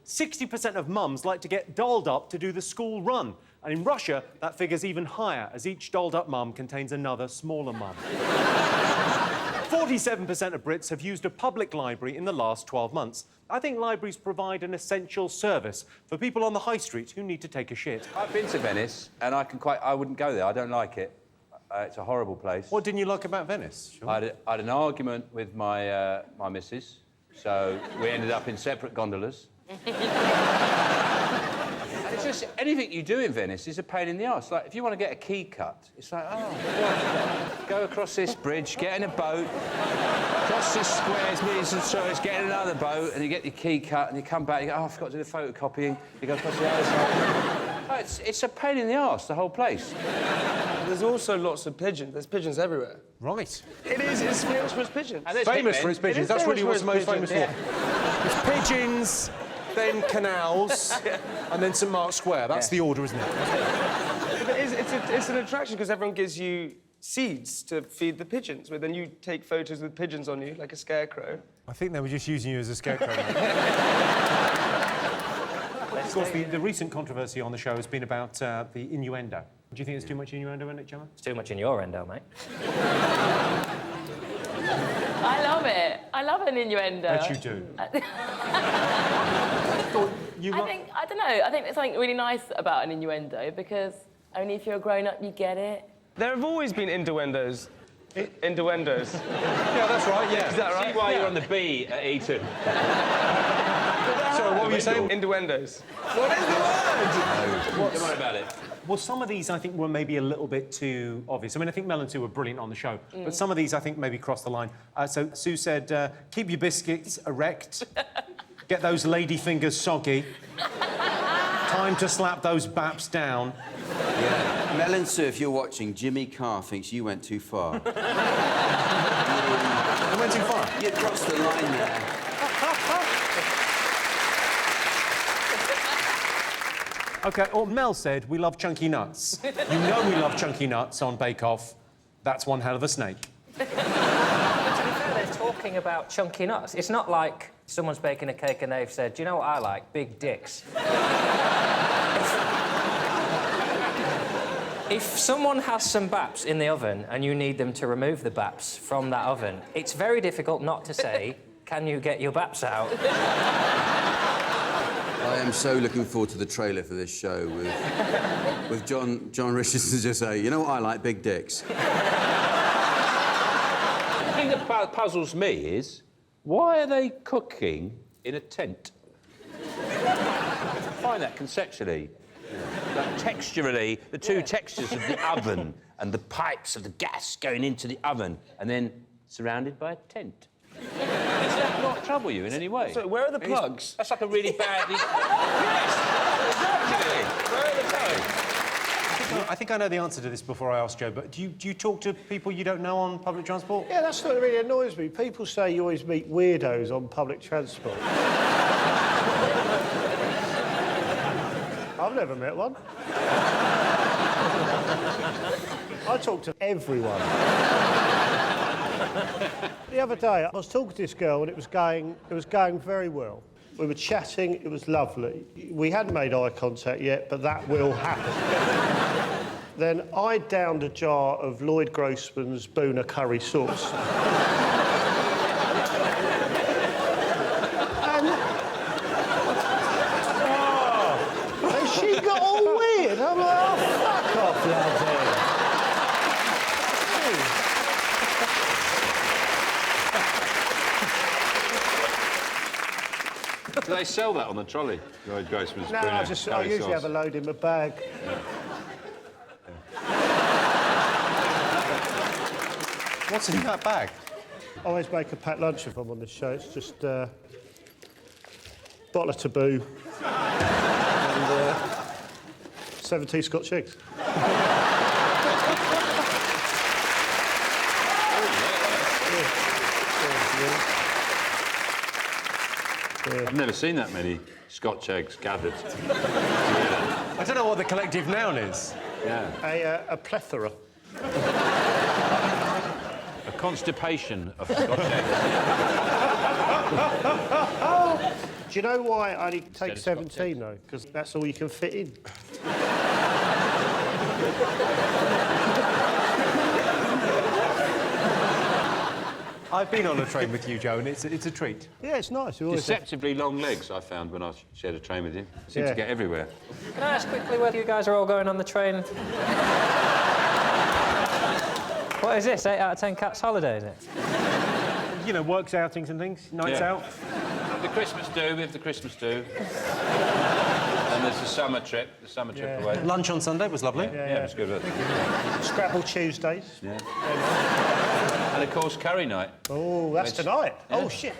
60% of mums like to get dolled up to do the school run. And in Russia, that figure's even higher, as each dolled-up mum contains another smaller mum. 47% of Brits have used a public library in the last 12 months. I think libraries provide an essential service for people on the high street who need to take a shit. I've been to Venice, and I wouldn't go there. I don't like it. It's a horrible place. What didn't you like about Venice? Sure. I had an argument with my missus, so we ended up in separate gondolas. And it's just, anything you do in Venice is a pain in the arse. Like, if you want to get a key cut, it's like, oh, go across this bridge, get in a boat, cross this square, get in another boat, and you get your key cut, and you come back, you go, oh, I forgot to do the photocopying, you go across the other side. Oh, it's a pain in the arse, the whole place. There's also lots of pigeons. There's pigeons everywhere. Right. It is. It's famous for its pigeons. Famous for its pigeons. That's really what's most famous for. Yeah. It's pigeons, then canals, and then St Mark's Square. That's the order, isn't it? It's an attraction because everyone gives you seeds to feed the pigeons with, and you take photos with pigeons on you, like a scarecrow. I think they were just using you as a scarecrow. Of course, the recent controversy on the show has been about the innuendo. Do you think there's too much innuendo in it, Gemma? It's too much in your endo, mate. I love it. I love an innuendo. Bet you do. I don't know. I think there's something really nice about an innuendo because only if you're a grown-up you get it. There have always been innuendos. Innuendos. Yeah, that's right, yeah. Is that right? See why you're on the B at Eton. Sorry, what were you saying? Innuendos. What is the word? Don't worry about it. Well, some of these, I think, were maybe a little bit too obvious. I mean, I think Mel and Sue were brilliant on the show, but some of these, I think, maybe crossed the line. So Sue said, keep your biscuits erect, get those lady fingers soggy, time to slap those baps down. Yeah. Mel and Sue, if you're watching, Jimmy Carr thinks you went too far. I went too far? You crossed the line there. OK, or Mel said, we love chunky nuts. You know we love chunky nuts on Bake Off. That's one hell of a snake. To be fair, they're talking about chunky nuts. It's not like someone's baking a cake and they've said, do you know what I like? Big dicks. If someone has some baps in the oven and you need them to remove the baps from that oven, it's very difficult not to say, can you get your baps out? I am so looking forward to the trailer for this show with John Richardson just say, you know what I like? Big dicks. The thing that puzzles me is, why are they cooking in a tent? I find that conceptually. Like, texturally, the two textures of the oven and the pipes of the gas going into the oven and then surrounded by a tent. Does that not trouble you in any way? So where are the plugs? That's like a really bad... Yes! Exactly! Where are the plugs? I think I know the answer to this before I ask Joe, but do you talk to people you don't know on public transport? Yeah, that's what really annoys me. People say you always meet weirdos on public transport. I've never met one. I talk to everyone. The other day, I was talking to this girl and it was going very well. We were chatting, it was lovely. We hadn't made eye contact yet, but that will happen. Then I downed a jar of Lloyd Grossman's Boona curry sauce. And she got all weird. I'm like, oh, fuck off, laddie. Do they sell that on the trolley? Lloyd Grossman's No, I usually have a load in my bag. What's in that bag? I always make a packed lunch if I'm on this show. It's just bottle of Taboo and 17 Scotch eggs. I've never seen that many Scotch eggs gathered. I don't know what the collective noun is. Yeah. A plethora. A constipation of Scotch eggs. Do you know why I only take of 17, though? Because that's all you can fit in. I've been on a train with you, Joe, and it's a treat. Yeah, it's nice. We always Deceptively long legs, I found when I shared a train with you. Seem Yeah. to get everywhere. Can I ask quickly whether you guys are all going on the train? What is this? 8 out of 10 cats holiday, is it? You know, works outings and things, nights Yeah. out. The Christmas do, we have the Christmas do. And there's the summer trip away. Lunch on Sunday was lovely. Yeah, it was good. Wasn't it? Scrabble Tuesdays. Yeah. And of course, curry night. Oh, that's Which- tonight. Yeah. Oh, shit.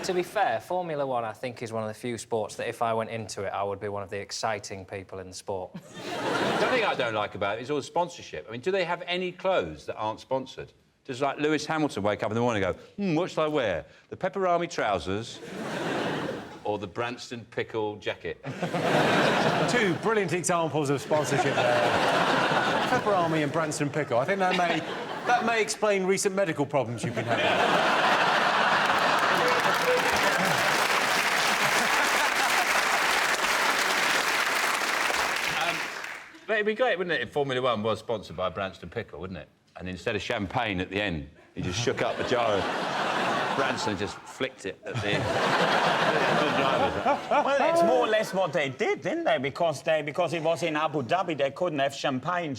To be fair, Formula One, I think, is one of the few sports that if I went into it, I would be one of the exciting people in the sport. The thing I don't like about it is all the sponsorship. I mean, do they have any clothes that aren't sponsored? Does, like, Lewis Hamilton wake up in the morning and go, what shall I wear? The pepperami trousers or the Branston pickle jacket? Two brilliant examples of sponsorship there. Pepper Army and Branston Pickle. I think that may explain recent medical problems you've been having. But it'd be great, wouldn't it, if Formula One was sponsored by Branston Pickle, wouldn't it? And instead of champagne at the end, he just shook up a jar of Branston and just flicked it at the drivers. Well, it's more or less what they did, didn't they? Because it was in Abu Dhabi, they couldn't have champagne.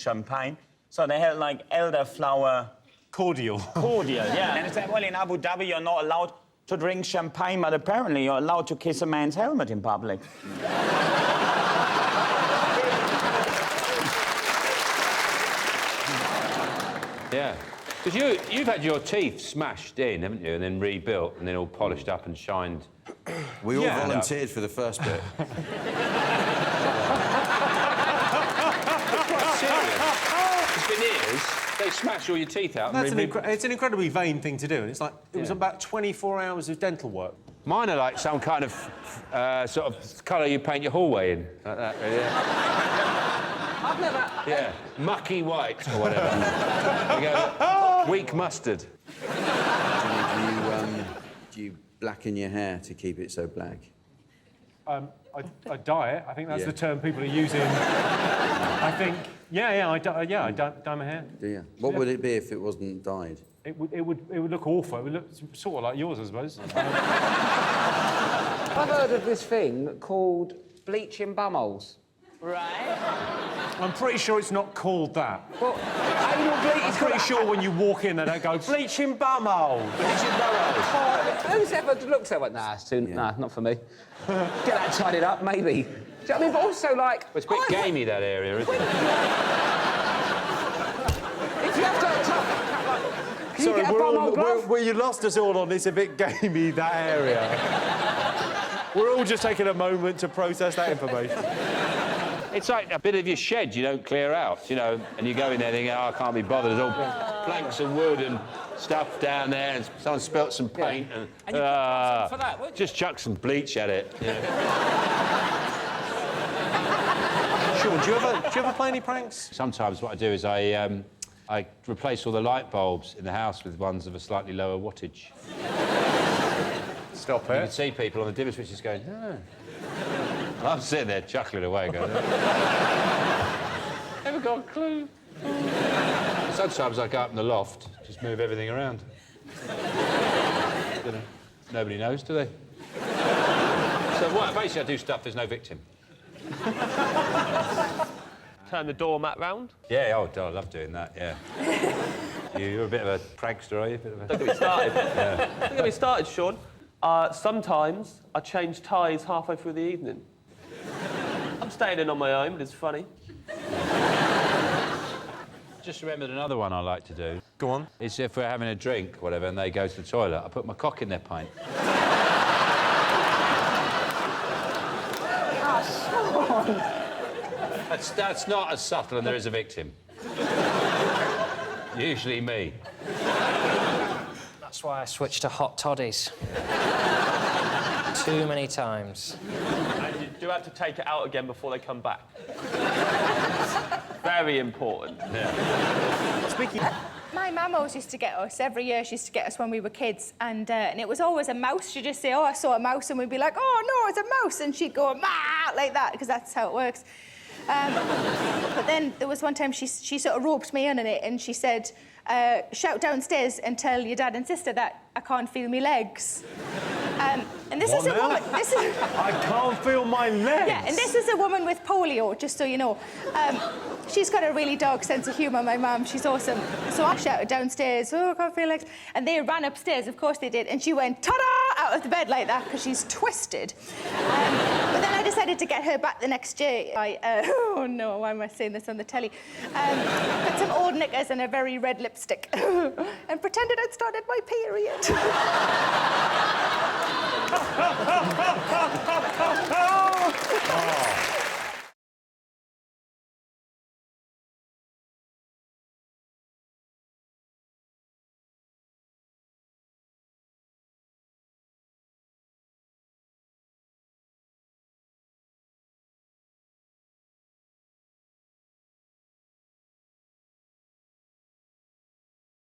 So they had, like, elderflower... Cordial. Cordial, yeah. And they said, well, in Abu Dhabi, you're not allowed to drink champagne, but apparently you're allowed to kiss a man's helmet in public. Yeah. Because you've had your teeth smashed in, haven't you, and then rebuilt, and then all polished up and shined. We all Yeah. volunteered for the first bit. It's veneers. They smash all your teeth out. That's and it's an incredibly vain thing to do, and it's like it was about 24 hours of dental work. Mine are like some kind of sort of colour you paint your hallway in, like that. Really, yeah. I've never... Yeah, mucky white or whatever. You go, weak mustard. Do you blacken your hair to keep it so black? I dye it. I think that's Yeah. the term people are using. I think, I dye my hair. Do you? What would it be if it wasn't dyed? It would look awful. It would look sort of like yours, I suppose. I've heard of this thing called bleaching bumholes. Right? I'm pretty sure it's not called that. Well, anal bleach. I'm pretty sure when you walk in, they don't go bleaching bumhole. Bleaching bumhole. Who's ever looked at it? Nah, it's too... Nah, not for me. Get that tidied up, maybe. Do you know what I mean? But also, like... Well, it's a bit gamey, that area, isn't it? If you have to... Can Sorry, you get a bumhole glove? you lost us all on this a bit gamey, that area. We're all just taking a moment to process that information. It's like a bit of your shed you don't clear out, you know, and you go in there thinking, I can't be bothered. There's all planks of wood and stuff down there, and someone spilt some paint, And you put something for that, wouldn't you? just chuck some bleach at it. You know. Sean, do you ever play any pranks? Sometimes what I do is I replace all the light bulbs in the house with ones of a slightly lower wattage. Stop You can it. see people on the dimmer switches going, I'm sitting there chuckling away, going, never got a clue. Sometimes I go up in the loft, just move everything around. You know, nobody knows, do they? So basically I do stuff, there's no victim. Turn the doormat round. Yeah, I love doing that, yeah. You're a bit of a prankster, are you? Don't get me started. Don't get me started, Sean. Sometimes I change ties halfway through the evening. I'm staying in on my own, but it's funny. Just remembered another one I like to do. Go on. Is if we're having a drink, whatever, and they go to the toilet, I put my cock in their pint. That's not as subtle, and there is a victim. Usually me. That's why I switched to hot toddies. Too many times. And you do have to take it out again before they come back. Very important. Speaking... My mum always used to get us, every year she used to get us when we were kids, and it was always a mouse. She'd just say, oh, I saw a mouse, and we'd be like, oh, no, it's a mouse, and she'd go, "Ma," like that, because that's how it works. But then there was one time she sort of roped me in on it, and she said, shout downstairs and tell your dad and sister that I can't feel my legs. And this is a woman... This is, I can't feel my legs. yeah, and this is a woman with polio, just so you know. She's got a really dark sense of humour, my mum. She's awesome. So I shouted downstairs, oh, I can't feel legs. And they ran upstairs, of course they did. And she went, ta-da, out of the bed like that, because she's twisted. But then I decided to get her back the next day. Oh, no, why am I saying this on the telly? Put some old knickers and a very red lipstick. And pretended I'd started my period.